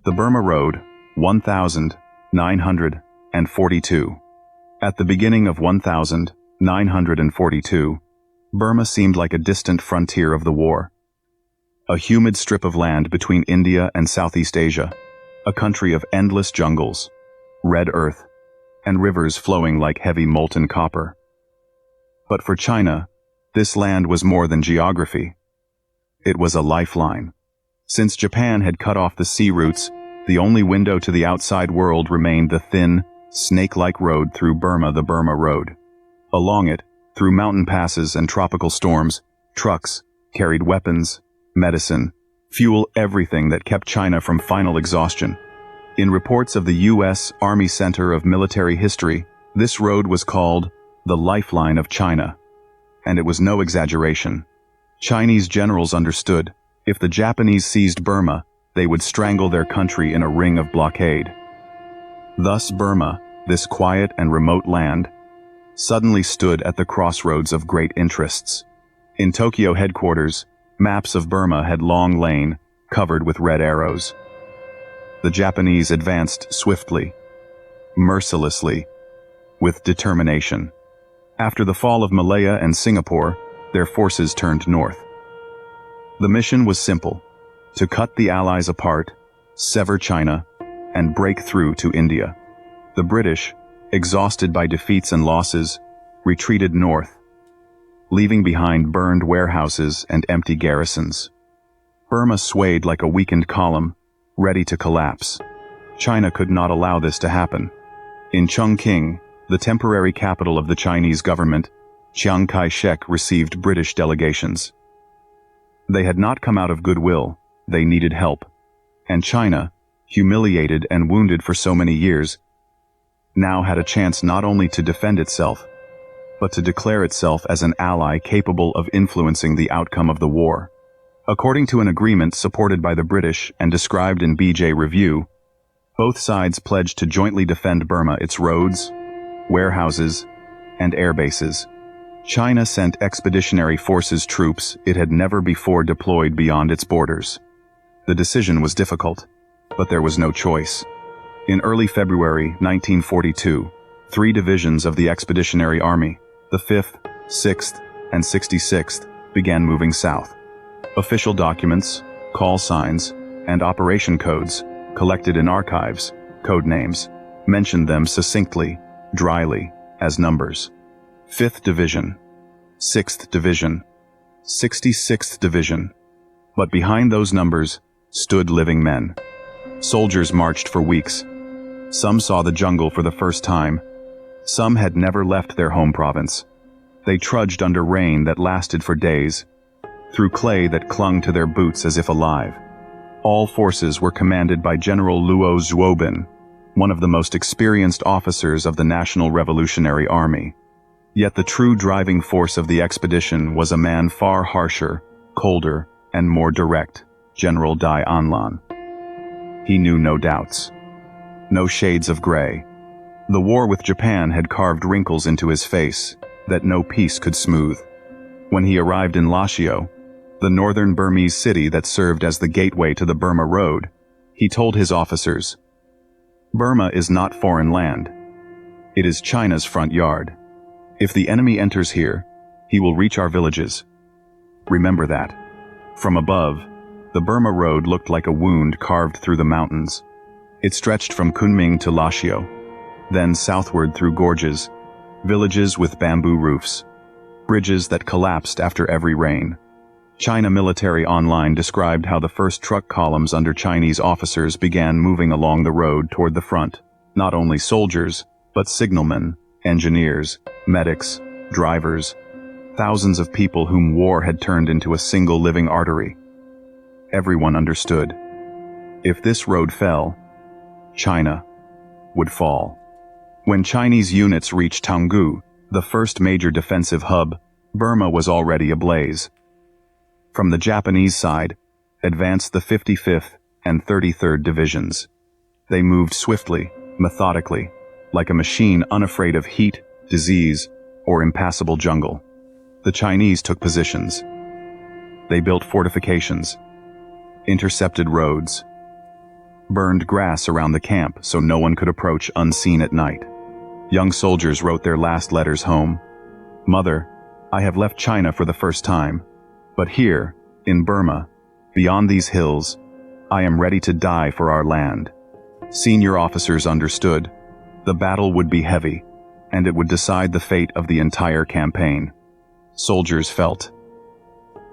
The Burma Road, 1942. At the beginning of 1942, Burma seemed like a distant frontier of the war. A humid strip of land between India and Southeast Asia, a country of endless jungles, red earth, and rivers flowing like heavy molten copper. But for China, this land was more than geography. It was a lifeline. Since Japan had cut off the sea routes, the only window to the outside world remained the thin, snake-like road through Burma, the Burma Road. Along it, through mountain passes and tropical storms, trucks carried weapons, medicine, fuel, everything that kept China from final exhaustion. In reports of the U.S. Army Center of Military History, this road was called the Lifeline of China. And it was no exaggeration. Chinese generals understood, if the Japanese seized Burma, they would strangle their country in a ring of blockade. Thus Burma, this quiet and remote land, suddenly stood at the crossroads of great interests. In Tokyo headquarters, maps of Burma had long lain, covered with red arrows. The Japanese advanced swiftly, mercilessly, with determination. After the fall of Malaya and Singapore, their forces turned north. The mission was simple: to cut the Allies apart, sever China, and break through to India. The British, exhausted by defeats and losses, retreated north, leaving behind burned warehouses and empty garrisons. Burma swayed like a weakened column, ready to collapse. China could not allow this to happen. In Chongqing, the temporary capital of the Chinese government, Chiang Kai-shek received British delegations. They had not come out of goodwill, they needed help. And China, humiliated and wounded for so many years, now had a chance not only to defend itself, but to declare itself as an ally capable of influencing the outcome of the war. According to an agreement supported by the British and described in BJ Review, both sides pledged to jointly defend Burma, its roads, warehouses, and air bases. China sent expeditionary forces troops it had never before deployed beyond its borders. The decision was difficult, but there was no choice. In early February 1942, 3 divisions of the Expeditionary Army, the 5th, 6th, and 66th, began moving south. Official documents, call signs, and operation codes, collected in archives, code names, mentioned them succinctly, dryly, as numbers. 5th Division, 6th Division, 66th Division. But behind those numbers stood living men. Soldiers marched for weeks. Some saw the jungle for the first time. Some had never left their home province. They trudged under rain that lasted for days, through clay that clung to their boots as if alive. All forces were commanded by General Luo Zhuobin, one of the most experienced officers of the National Revolutionary Army. Yet the true driving force of the expedition was a man far harsher, colder, and more direct, General Dai Anlan. He knew no doubts, no shades of gray. The war with Japan had carved wrinkles into his face that no peace could smooth. When he arrived in Lashio, the northern Burmese city that served as the gateway to the Burma Road, he told his officers, "Burma is not foreign land. It is China's front yard. If the enemy enters here, he will reach our villages. Remember that." From above, the Burma Road looked like a wound carved through the mountains. It stretched from Kunming to Lashio, then southward through gorges, villages with bamboo roofs, bridges that collapsed after every rain. China Military Online described how the first truck columns under Chinese officers began moving along the road toward the front. Not only soldiers, but signalmen, engineers, medics, drivers, thousands of people whom war had turned into a single living artery. Everyone understood. If this road fell, China would fall. When Chinese units reached Toungoo, the first major defensive hub, Burma was already ablaze. From the Japanese side, advanced the 55th and 33rd Divisions. They moved swiftly, methodically, like a machine unafraid of heat, disease, or impassable jungle. The Chinese took positions. They built fortifications, intercepted roads, burned grass around the camp so no one could approach unseen at night. Young soldiers wrote their last letters home. "Mother, I have left China for the first time, but here, in Burma, beyond these hills, I am ready to die for our land." Senior officers understood. The battle would be heavy, and it would decide the fate of the entire campaign. Soldiers felt.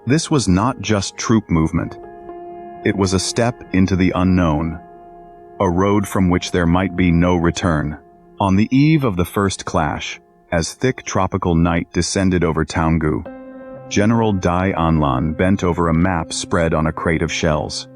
This was not just troop movement. It was a step into the unknown, a road from which there might be no return. On the eve of the first clash, as thick tropical night descended over Toungoo, General Dai Anlan bent over a map spread on a crate of shells.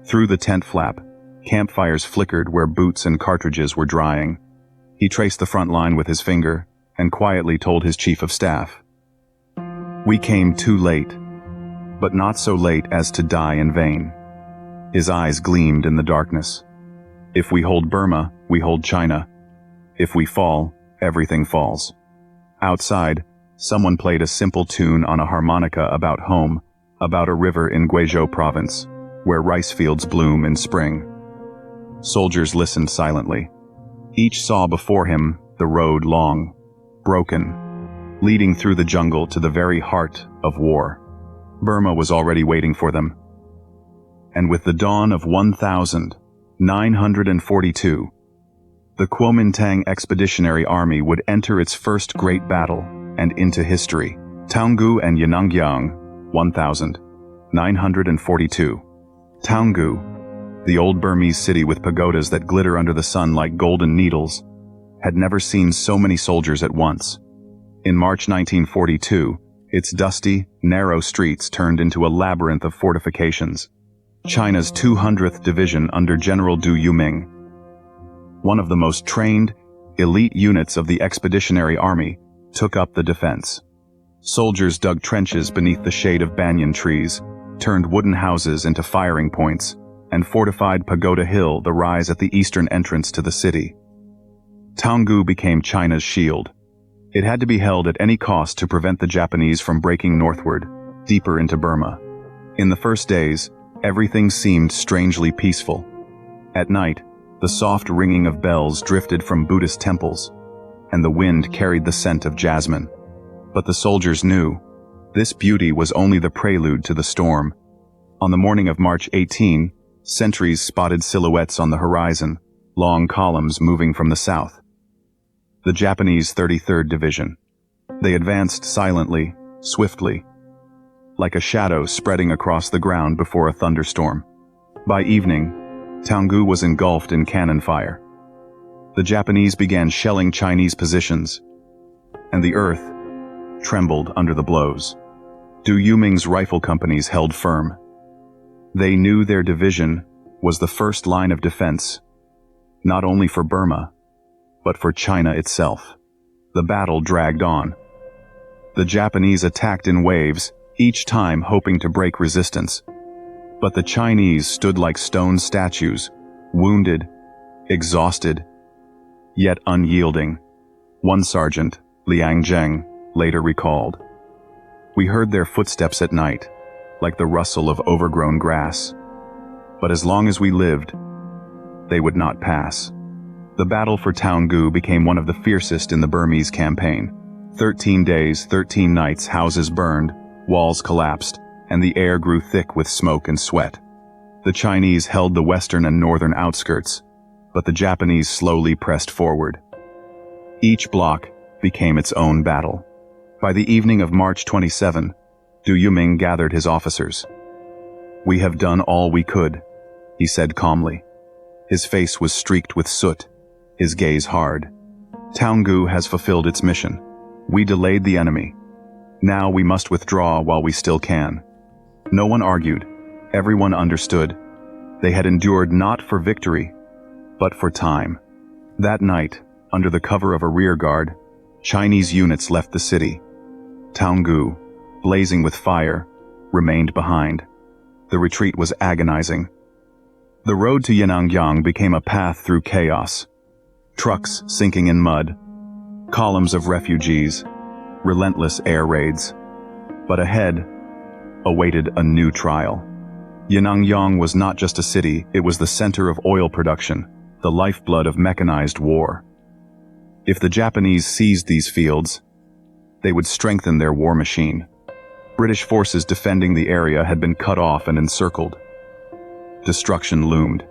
Through the tent flap, campfires flickered where boots and cartridges were drying. He traced the front line with his finger and quietly told his chief of staff, "We came too late, but not so late as to die in vain." His eyes gleamed in the darkness. "If we hold Burma, we hold China. If we fall, everything falls." Outside, someone played a simple tune on a harmonica about home, about a river in Guizhou province, where rice fields bloom in spring. Soldiers listened silently. Each saw before him the road long, broken, leading through the jungle to the very heart of war. Burma was already waiting for them. And with the dawn of 1942, the Kuomintang Expeditionary Army would enter its first great battle and into history. Toungoo and Yanangyang, 1942. Toungoo, the old Burmese city with pagodas that glitter under the sun like golden needles, had never seen so many soldiers at once. In March 1942, its dusty, narrow streets turned into a labyrinth of fortifications. China's 200th Division under General Du Yuming, one of the most trained, elite units of the Expeditionary Army, took up the defense. Soldiers dug trenches beneath the shade of banyan trees, turned wooden houses into firing points, and fortified Pagoda Hill, the rise at the eastern entrance to the city. Toungoo became China's shield. It had to be held at any cost to prevent the Japanese from breaking northward, deeper into Burma. In the first days, everything seemed strangely peaceful. At night, the soft ringing of bells drifted from Buddhist temples, and the wind carried the scent of jasmine. But the soldiers knew this beauty was only the prelude to the storm. On the morning of March 18, sentries spotted silhouettes on the horizon, long columns moving from the south. The Japanese 33rd Division. They advanced silently, swiftly, like a shadow spreading across the ground before a thunderstorm. By evening, Toungoo was engulfed in cannon fire. The Japanese began shelling Chinese positions, and the earth trembled under the blows. Du Yuming's rifle companies held firm. They knew their division was the first line of defense, not only for Burma, but for China itself. The battle dragged on. The Japanese attacked in waves, each time hoping to break resistance. But the Chinese stood like stone statues, wounded, exhausted, yet unyielding. One sergeant, Liang Zheng, later recalled, "We heard their footsteps at night, like the rustle of overgrown grass. But as long as we lived, they would not pass." The battle for Toungoo became one of the fiercest in the Burmese campaign. 13 days, 13 nights, houses burned, walls collapsed, and the air grew thick with smoke and sweat. The Chinese held the western and northern outskirts, but the Japanese slowly pressed forward. Each block became its own battle. By the evening of March 27, Du Yuming gathered his officers. "We have done all we could," he said calmly. His face was streaked with soot, his gaze hard. "Toungoo has fulfilled its mission. We delayed the enemy. Now we must withdraw while we still can." No one argued. Everyone understood. They had endured not for victory, but for time. That night, under the cover of a rear guard, Chinese units left the city. Toungoo, blazing with fire, remained behind. The retreat was agonizing. The road to Yanangyang became a path through chaos. Trucks sinking in mud, columns of refugees, relentless air raids. But ahead awaited a new trial. Yanangyang was not just a city, it was the center of oil production, the lifeblood of mechanized war. If the Japanese seized these fields, they would strengthen their war machine. British forces defending the area had been cut off and encircled. Destruction loomed.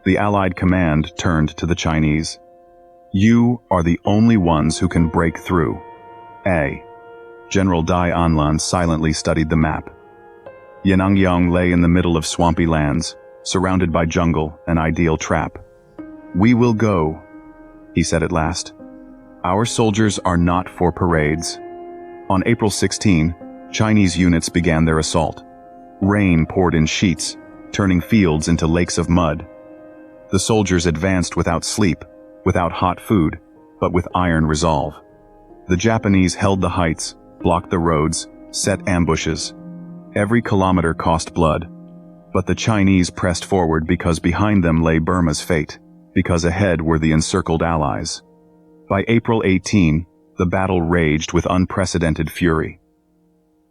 The Allied command turned to the Chinese. "You are the only ones who can break through." General Dai Anlan silently studied the map. Yanangyang lay in the middle of swampy lands, surrounded by jungle, an ideal trap. "We will go," he said at last. "Our soldiers are not for parades." On April 16, Chinese units began their assault. Rain poured in sheets, turning fields into lakes of mud. The soldiers advanced without sleep, without hot food, but with iron resolve. The Japanese held the heights, blocked the roads, set ambushes. Every kilometer cost blood, but the Chinese pressed forward because behind them lay Burma's fate, because ahead were the encircled Allies. By April 18, the battle raged with unprecedented fury.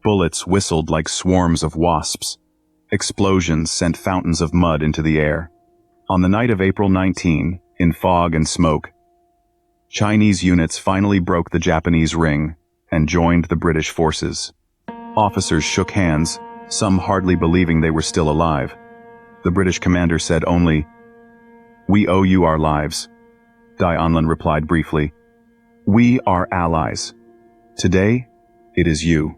Bullets whistled like swarms of wasps. Explosions sent fountains of mud into the air. On the night of April 19, in fog and smoke, Chinese units finally broke the Japanese ring and joined the British forces. Officers shook hands, some hardly believing they were still alive. The British commander said only, "We owe you our lives." Dai Anlan replied briefly, "We are allies. Today, it is you.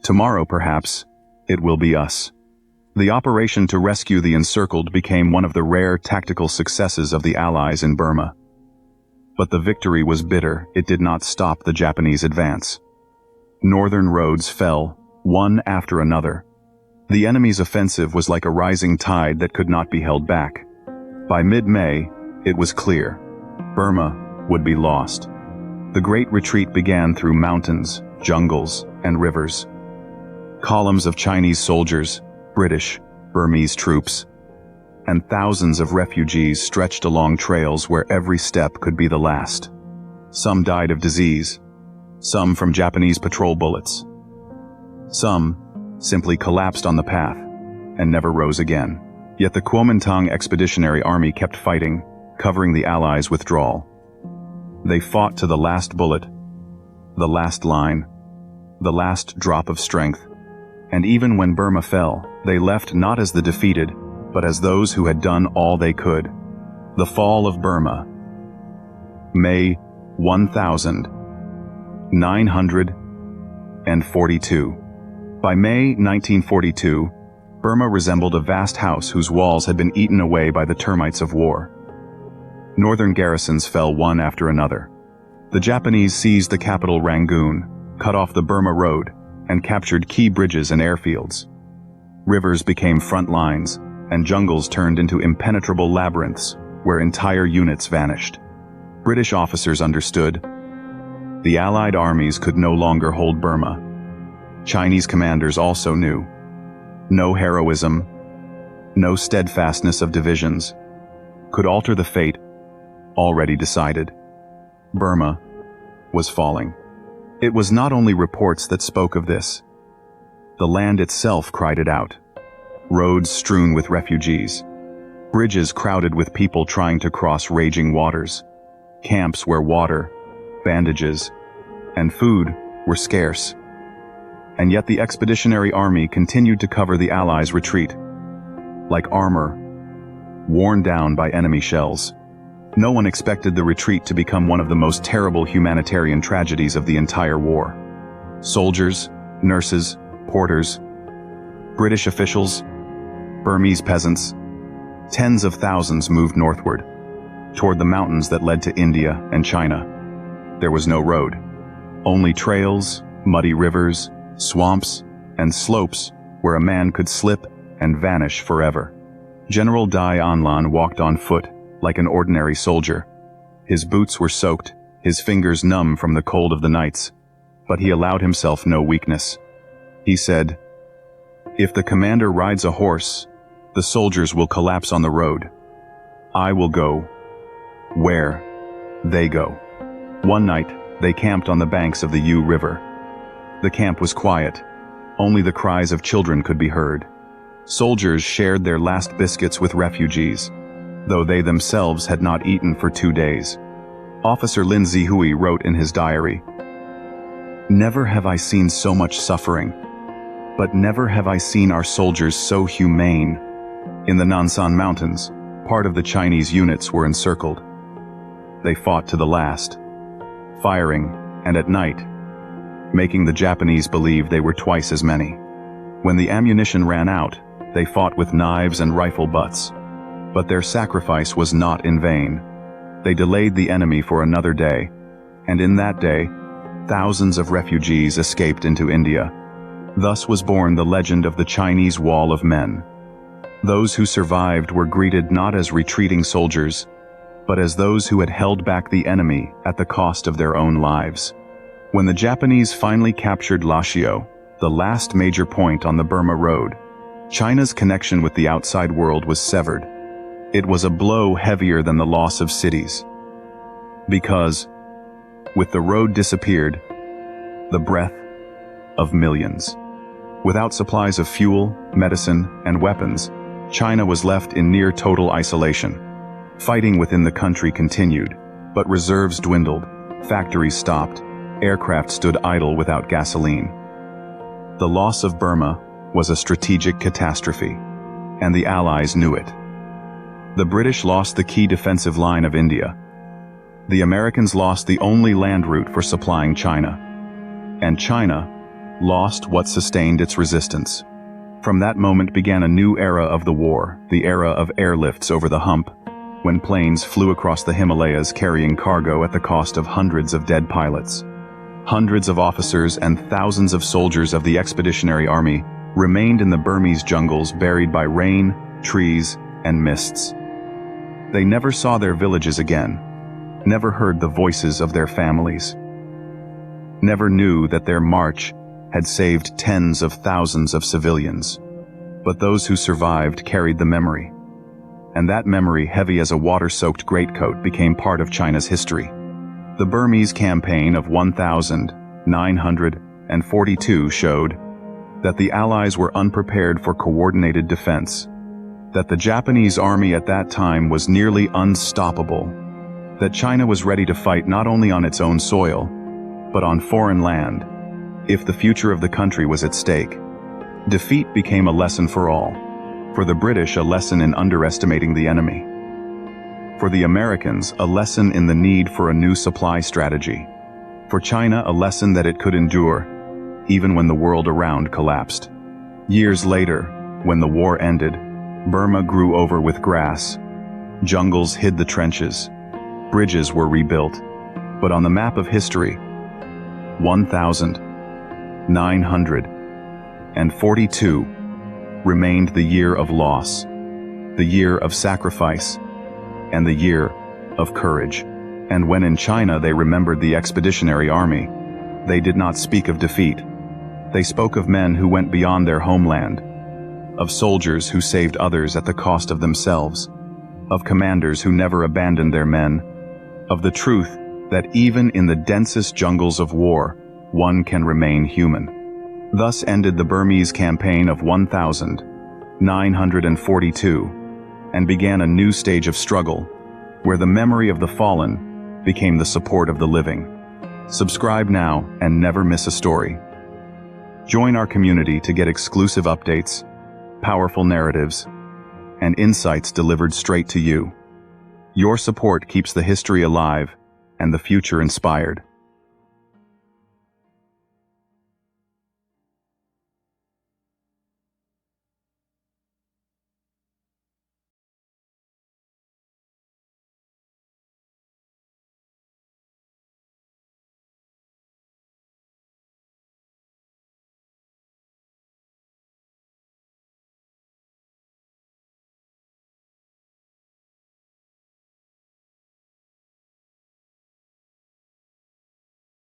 Tomorrow, perhaps, it will be us." The operation to rescue the encircled became one of the rare tactical successes of the Allies in Burma. But the victory was bitter. It did not stop the Japanese advance. Northern roads fell, one after another. The enemy's offensive was like a rising tide that could not be held back. By mid-May, it was clear. Burma would be lost. The great retreat began through mountains, jungles, and rivers. Columns of Chinese soldiers, British, Burmese troops, and thousands of refugees stretched along trails where every step could be the last. Some died of disease, some from Japanese patrol bullets. Some simply collapsed on the path and never rose again. Yet the Chinese Expeditionary Army kept fighting, covering the Allies' withdrawal. They fought to the last bullet, the last line, the last drop of strength. And even when Burma fell, they left not as the defeated, but as those who had done all they could. The fall of Burma. May 1942. By May 1942, Burma resembled a vast house whose walls had been eaten away by the termites of war. Northern garrisons fell one after another. The Japanese seized the capital Rangoon, cut off the Burma Road, and captured key bridges and airfields. Rivers became front lines, and jungles turned into impenetrable labyrinths where entire units vanished. British officers understood. The Allied armies could no longer hold Burma. Chinese commanders also knew. No heroism, no steadfastness of divisions could alter the fate already decided. Burma was falling. It was not only reports that spoke of this. The land itself cried it out. Roads strewn with refugees. Bridges crowded with people trying to cross raging waters. Camps where water, bandages, and food were scarce. And yet the Expeditionary Army continued to cover the Allies' retreat. Like armor, worn down by enemy shells. No one expected the retreat to become one of the most terrible humanitarian tragedies of the entire war. Soldiers, nurses, porters, British officials, Burmese peasants, tens of thousands moved northward, toward the mountains that led to India and China. There was no road, only trails, muddy rivers, swamps, and slopes where a man could slip and vanish forever. General Dai Anlan walked on foot, like an ordinary soldier. His boots were soaked, his fingers numb from the cold of the nights, but he allowed himself no weakness. He said, "If the commander rides a horse, the soldiers will collapse on the road. I will go where they go." One night, they camped on the banks of the Yu River. The camp was quiet. Only the cries of children could be heard. Soldiers shared their last biscuits with refugees, though they themselves had not eaten for 2 days. Officer Lin Zihui wrote in his diary, "Never have I seen so much suffering, but never have I seen our soldiers so humane." In the Nansan Mountains, part of the Chinese units were encircled. They fought to the last, firing, and at night, making the Japanese believe they were twice as many. When the ammunition ran out, they fought with knives and rifle butts. But their sacrifice was not in vain. They delayed the enemy for another day, and in that day, thousands of refugees escaped into India. Thus was born the legend of the Chinese Wall of Men. Those who survived were greeted not as retreating soldiers, but as those who had held back the enemy at the cost of their own lives. When the Japanese finally captured Lashio, the last major point on the Burma Road, China's connection with the outside world was severed. It was a blow heavier than the loss of cities. Because, with the road disappeared, the breath of millions. Without supplies of fuel, medicine, and weapons, China was left in near total isolation. Fighting within the country continued, but reserves dwindled, factories stopped, aircraft stood idle without gasoline. The loss of Burma was a strategic catastrophe, and the Allies knew it. The British lost the key defensive line of India. The Americans lost the only land route for supplying China. And China lost what sustained its resistance. From that moment began a new era of the war, the era of airlifts over the hump, when planes flew across the Himalayas carrying cargo at the cost of hundreds of dead pilots. Hundreds of officers and thousands of soldiers of the Expeditionary Army remained in the Burmese jungles buried by rain, trees, and mists. They never saw their villages again, never heard the voices of their families, never knew that their march had saved tens of thousands of civilians. But those who survived carried the memory. And that memory, heavy as a water-soaked greatcoat, became part of China's history. The Burmese campaign of 1942 showed that the Allies were unprepared for coordinated defense, that the Japanese army at that time was nearly unstoppable, that China was ready to fight not only on its own soil, but on foreign land, if the future of the country was at stake. Defeat became a lesson for all. For the British, a lesson in underestimating the enemy. For the Americans, a lesson in the need for a new supply strategy. For China, a lesson that it could endure, even when the world around collapsed. Years later, when the war ended, Burma grew over with grass. Jungles hid the trenches. Bridges were rebuilt. But on the map of history, 1942 remained the year of loss, the year of sacrifice, and the year of courage. And when in China they remembered the Expeditionary Army, they did not speak of defeat. They spoke of men who went beyond their homeland, of soldiers who saved others at the cost of themselves, of commanders who never abandoned their men, of the truth that even in the densest jungles of war, one can remain human. Thus ended the Burmese campaign of 1942, and began a new stage of struggle, where the memory of the fallen became the support of the living. Subscribe now and never miss a story. Join our community to get exclusive updates, powerful narratives, and insights delivered straight to you. Your support keeps the history alive and the future inspired.